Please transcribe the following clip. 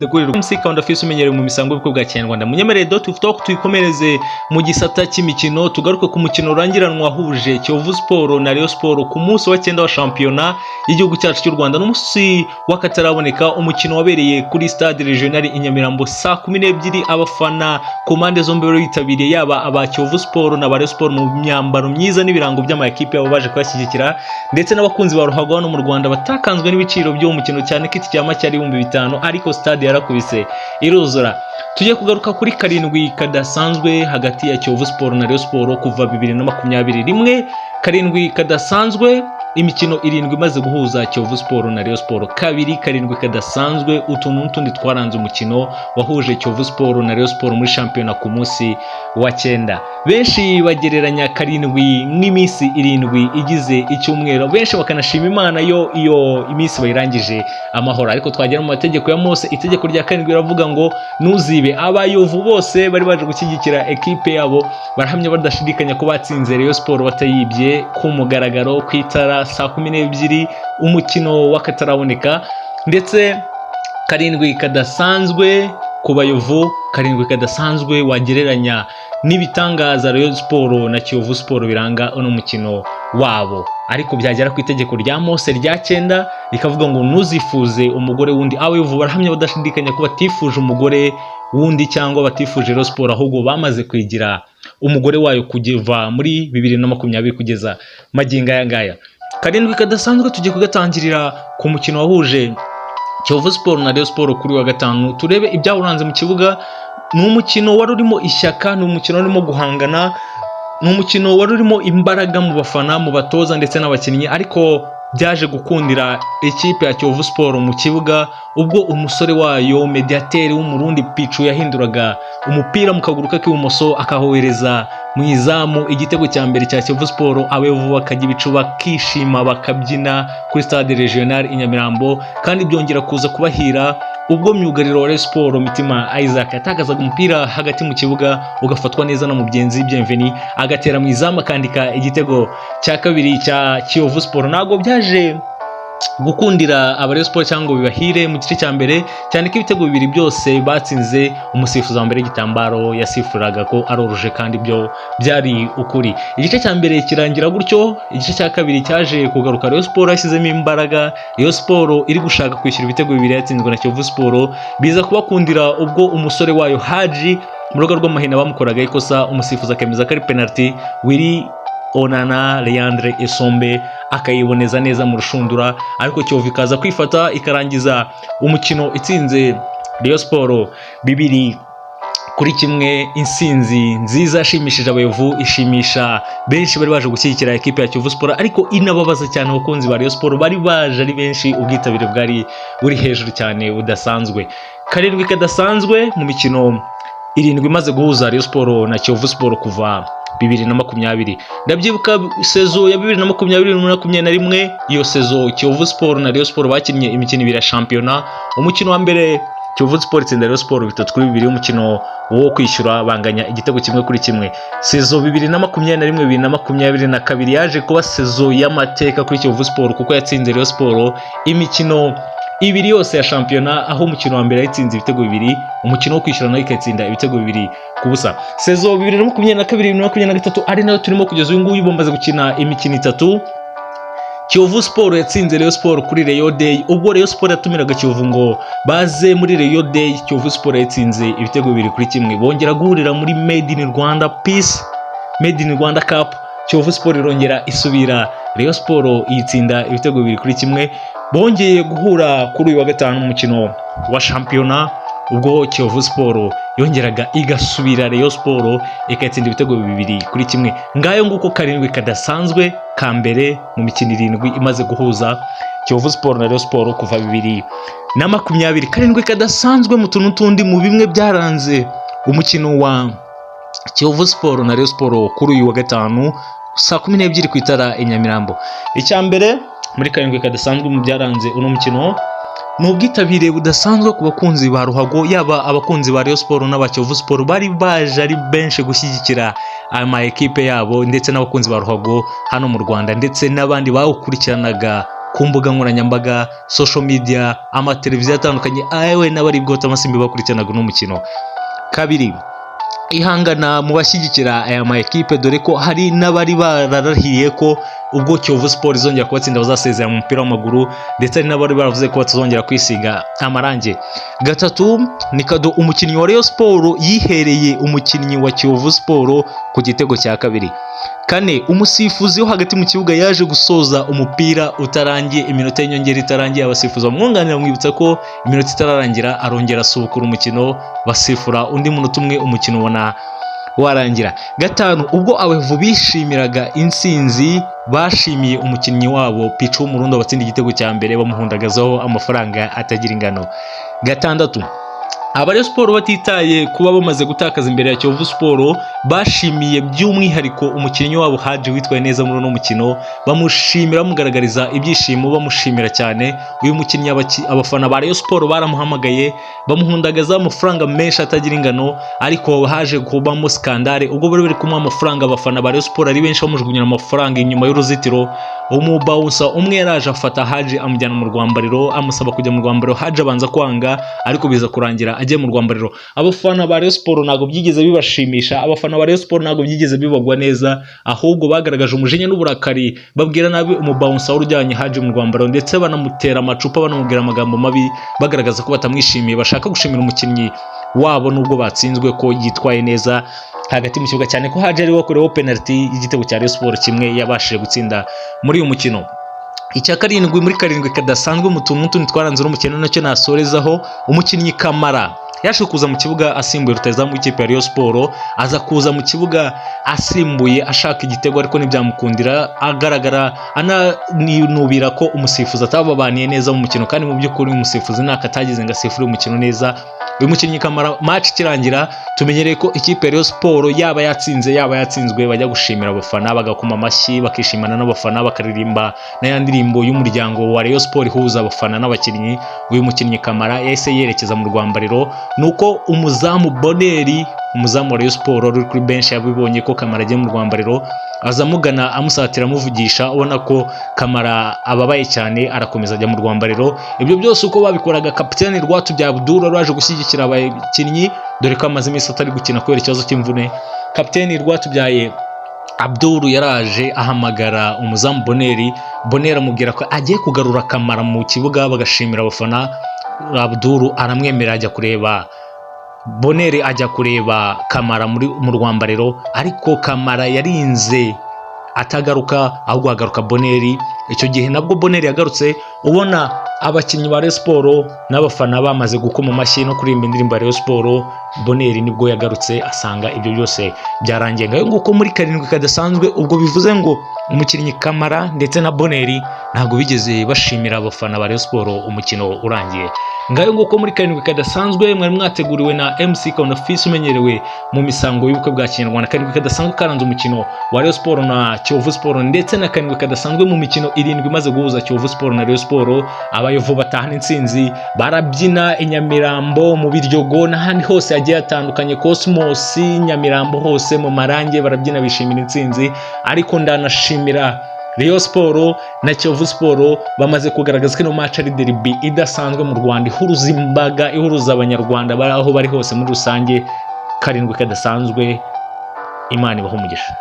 Degurira umusika wanda fisi umenyereye mu misango y'ubukwe bwa Kinyarwanda. Munyemerere .talk tuyikomereze mu gisata cy'imikino, tugaruke ku mukino urangiranwa wahuje Kiyovu Sport na Rayon Sport ku munsi wa 9 wa shampiyona y'igihugu cyacu cy'u Rwanda. N'umunsi wakataraboneka, umukino wabereye kuri stade regional i Nyamirambo saa 12. Abafana ku mpande zombi bari bitabiriye, yaba aba Kiyovu Sport na Rayon Sport mu myambaro myiza n'ibirango by'amakipe yabo baje kubashyigikira, ndetse n'abakunzi ba ruhago hano mu Rwanda batakanzwe n'ibiciro by'uwo mukino cyane ko iki cyama cyari 5,000 ariko stade yarakubise iruzura. Tujye kugaruka kuri Karindwi kadasanzwe hagati ya Kiyovu Sport na Rayon Sport kuva 2021. Karindwi kadasanzwe, imikino 7 imaze guhuza Kiyovu Sport na Rayon Sport. Kabiri Karindwi kadasanzwe, utuntu n'utundi twaranze umukino wahuje Kiyovu Sport na Rayon Sport muri shampiyona ku munsi wa 9. Benshi bagereranya Karindwi n'iminsi 7 igize icyumweru, benshi bakanashima Imana iyo iminsi bayirangije amahoro. Ariko twagera mu mategeko ya Mose, itegeko rya Karindwi riravuga ngo nuzibe. Abayovu bose bari baje gushyigikira ekipe yabo barahamya badashidikanya ko batsinze Rayon Sport batayibye ku mugaragaro kwitara saa 12 umukino wakataraboneka. Ndetse Karindwi kadasanzwe ku bayovu, Karindwi kadasanzwe wagereranya n'ibitangaza Rayon Sport na Kiyovu Sport biranga uno mukino wabo. Ariko byagera ku itegeko rya Mose rya 9 rikavuga ngo nuzifuze umugore wundi. Abayovu barahamya badashidikanya ko batifuje umugore wundi cyangwa batifuje Rayon Sport, ahubwo bamaze kwigira umugore wayo kugiva muri 2020 kugeza magingo aya ngaya. Karindwi kadasanzwe tugiye kugatangirira ku mukino wahuje Kiyovu Sport na Rayon Sport kuri wa 5. Turebe ibyawuranze mu kibuga. Ni umukino wari urimo ishyaka, ni umukino urimo guhangana, ni umukino wari urimo imbaraga mu bafana, mu batoza ndetse n'abakinnyi, ariko byaje gukundira ikipe ya Kiyovu Sport mu kibuga ubwo umusore wayo mediateur w'umurundi Pichu yahinduraga umupira mu kaguru k'ibumoso akahohereza mu izamu igitego cya mbere cya Kiyovu Sport. Abayovu bakajya ibicu bakishima bakabyina kuri stade regional i Nyamirambo, kandi byongera kuza kubahira ubwo myugariro wa Rayon Sport Mitima Isaac yatakazaga umupira hagati mu kibuga ugafatwa neza na mugenzi Bienveni agatera mu izamu akandika igitego cya kabiri cya Kiyovu Sport. Ntago byaje gukundira aba Rayon Sport cyangwa bibahire mu gice cya mbere, cyane ko ibitego bibiri byose batsinze umusifuzi wa mbere y'igitambaro yasifuraga ko aroruje, kandi byo byari ukuri. Igice cya mbere kirangira gutyo, igice cya kabiri cyaje kugaruka Rayon Sport yashyizemo imbaraga. Rayon Sport iri gushaka kwishyura ibitego bibiri yatsinzwe na Kiyovu Sport, biza kubakundira ubwo umusore wayo Haji mu rugo rw'amahina bamukoraga ikosa, umusifuzi akemeza ko ari penalty. Wiri Onana Leandre Esombe akayiboneza neza mu rushundura, ariko Kiyovu ikaza kwifata ikarangiza umukino itsinze Rayon Sport 2-1. Insinzi nziza yashimishije abayovu, ishimisha benshi bari baje gushyigikira ekipe ya Kiyovu Sport, ariko inababaza cyane abakunzi ba Rayon Sport bari baje ari benshi, ubwitabire bwari buri hejuru cyane budasanzwe. Karindwi kadasanzwe mu mikino 7 imaze guhuza Rayon Sport na Kiyovu Sport kuva 2020. Ndabyibuka sezo ya 2020-2021, iyo sezo Kiyovu Sport na Rayon Sport bakinnye imikino 2 ya shampiyona. Umukino wa mbere Kiyovu Sport itsinda Rayon Sport 3-2, umukino wo kwishyura banganya igitego 1-1. Sezo 2021-2022 yaje kuba sezo y'amateka kuri Kiyovu Sport kuko yatsinze Rayon Sport imikino 2 yose ya shampiyona, aho umukino wa mbere yatsinze ibitego 2, umukino wo kwishyura nayo ikatsinda ibitego 2-0. Sezo 2022-2023 ari nayo turimo kugeza uyu nguyu, bamaze gukina imikino 3. Kiyovu Sport yatsinze Rayon Sport kuri Rayon Day, ubwo Rayon Sport yatumiraga Kiyovu ngo baze muri Rayon Day. Kiyovu Sport yatsinze ibitego 2-1. Bongera guhurira muri Made in Rwanda Peace, Made in Rwanda Cup. Kiyovu Sport irongera isubira Rayon Sport yitsinda ibitego 2-1. Bongeye guhura kuri uyu wa 5 mu mukino wa shampiyona, ubwo Kiyovu Sport yongeraga igasubira Rayon Sport ikatsinda ibitego 2-1. Ngayo nguko Karindwi kadasanzwe ka mbere mu mikino 7 imaze guhuza Kiyovu Sport na Rayon Sport kuva 2020. Karindwi kadasanzwe mu tuntu tundi mu bimwe byaranze umukino wa Kiyovu Sport na Rayon Sport kuri uyu wa 5 saa 12 ku itara i Nyamirambo. Icya mbere muri Karindwi kadasanzwe mu byaranze uno mukino n'ubwitabire budasanzwe ku bakunzi ba ruhago, yaba abakunzi ba Rayon Sport n'aba Kiyovu Sport bari baje ari benshi gushyigikira ama ekipe yabo, ndetse n'abakunzi ba ruhago hano mu Rwanda, ndetse n'abandi bawukurikiranaga ku mbuga nkoranyambaga, social media, amateleviziyo atandukanye, ayewe n'abari bwota amasimbi bakurikiranaga uno mukino. Kabiri, ihangana mu bashyigikira aya ma ekipe, dore ko hari n'abari bararahiye ko ubwo Kiyovu Sport izongera kubatsinda bazasezera mu mupira w'amaguru, ndetse hari n'abari baravuze ko batazongera kwisiga amarange. Gatatu, ni kado umukinnyi wa Rayon Sport yihereye umukinnyi wa Kiyovu Sport ku gitego cya kabiri. Kane, umusifuzi wo hagati mu kibuga yaje gusoza umupira utarangiye, iminota y'inyongera itarangiye, abasifuzi bamwunganira bamwibutsa ko iminota itararangira, arongera asubukura umukino, basifura undi munota umwe, umukino ubona warangira. Gatanu, ubwo abavu bishimiraga intsinzi, bashimiye umukinnyi wabo Pichu w'Umurundi watsinda igitego cya mbere, bamuhundagazaho amafaranga atagira ingano. Gatandatu, Rayon Sport batitaye kuba bamaze gutakaza imbere ya Kiyovu Sport, bashimiye by'umwihariko umukinnyi wabo Haji witwaye neza muri uno mukino, bamushimira, bamugaragariza ibyishimo, bamushimira cyane. Uyu mukinnyi abafana ba Rayon Sport baramuhamagaye, bamuhundagaza amafaranga menshi atagira ingano, ariko haje kubamo skandale ubwo bari kumuha amafaranga. Abafana ba Rayon Sport ari benshi bamujugunyira amafaranga inyuma y'uruzitiro. Umubawusa umwe yaraje afata Haji amujyana mu rwambariro, amusaba kujya mu rwambariro. Haji abanza kwanga, ariko biza kurangira agiye mu rwambariro. Abafana ba Rayon Sport ntabwo byigeze bibashimisha, abafana ba Rayon Sport ntabwo byigeze bibagwa neza, ahubwo bagaragaje umujinya n'uburakari, babwira nabi umubawusa urujyanye Haji mu rwambariro, ndetse banamutera amacupa, banamubwira amagambo mabi, bagaragaza ko batamwishimiye, bashaka gushimira umukinnyi wabo nubwo batsinzwe ko yitwaye neza hagati mu kibuga, cyane ko Haji ari wakoreweho penalty y'igitego cya Rayon Sport kimwe yabashije gutsinda muri uyu mukino. Icya karindwi, muri karindwi kadasanzwe mu tuntu n'utundi twaranze n'umukino, nacyo nasorezaho, umukinnyi Kamara yaje kuza mu kibuga asimbuye rutahizamu w'ikipe ya Rayon Sport, aza kuza mu kibuga asimbuye ashaka igitego, ariko ntibyamukundira, agaragara ananinubira ko umusifuzi atababaniye neza mu mukino, kandi mu by'ukuri umusifuzi ntako atagize ngo asifure umukino neza. Uyu mukinnyi Kamara, match kirangira, tumenyereye ko ikipe ya Rayon Sport yaba yatsinze yaba yatsinzwe bajya gushimira abafana, bagakoma amashyi, bakishimana n'abafana, bakaririmba n'aya ndirimbo y'umuryango wa Rayon Sport ihuza abafana n'abakinnyi. Uyu mukinnyi Kamara yahise yerekeza mu rwambariro, nuko umuzamu Boneri, umuzamu wa Rayon Sport uri kuri bench, yabibonye ko Kamara agiye mu rwambariro, azamugana amusatira amuvugisha, ubona ko Kamara ababaye cyane, arakomeza ajya mu rwambariro. Ibyo byose uko babikoraga, kapiteni Rwatubyaye Abdul waje gushyigikira abakinnyi, dore ko amaze iminsi atari gukina kubera ikibazo cy'imvune. Kapiteni Rwatubyaye Abdul yaraje ahamagara umuzamu Boneri amubwira ko agiye kugarura Kamara mu kibuga, bagashimira abafana. Abdul aramwemerera, ajya kureba Boneri, ajya kureba Kamara mu rwambariro, ariko Kamara yarinze atagaruka, ahubwo hagaruka Boneri. Icyo gihe nabwo Boneri yagarutse, ubona abakinnyi ba Rayon Sport n'abafana bamaze gukoma amashyi no kuririmba indirimbo ya Rayon Sport, Boneri nibwo yagarutse asanga ibyo byose byarangiye. Ngayo nguko muri karindwi kadasanzwe, ubwo bivuze ngo umukinnyi Kamara ndetse na Boneri ntabwo bigeze bashimira abafana ba Rayon Sport umukino urangiye. Ngayo nguko muri karindwi kadasanzwe, mwari mwateguriwe na MC Konofisi umenyerewe mu misango y'ubukwe bwa Kinyarwanda. Karindwi kadasanzwe karanze umukino wa Rayon Sport na Kiyovu Sport, ndetse na karindwi kadasanzwe mu mikino irindwi imaze guhuza Kiyovu Sport na Rayon Sport. Abayovu batahana intsinzi, barabyina i Nyamirambo, mu Biryogo n'ahandi hose hagiye hatandukanye, Cosmos, Nyamirambo, hose mu Marange barabyina bishimira intsinzi. Ariko ndanashimira Rayon Sport na Kiyovu Sport, bamaze kugaragaza ko ino match ari derby idasanzwe mu Rwanda, ihuruza imbaga, ihuruza abanyarwanda aho bari hose muri rusange. Karindwi kadasanzwe, Imana ibahe umugisha.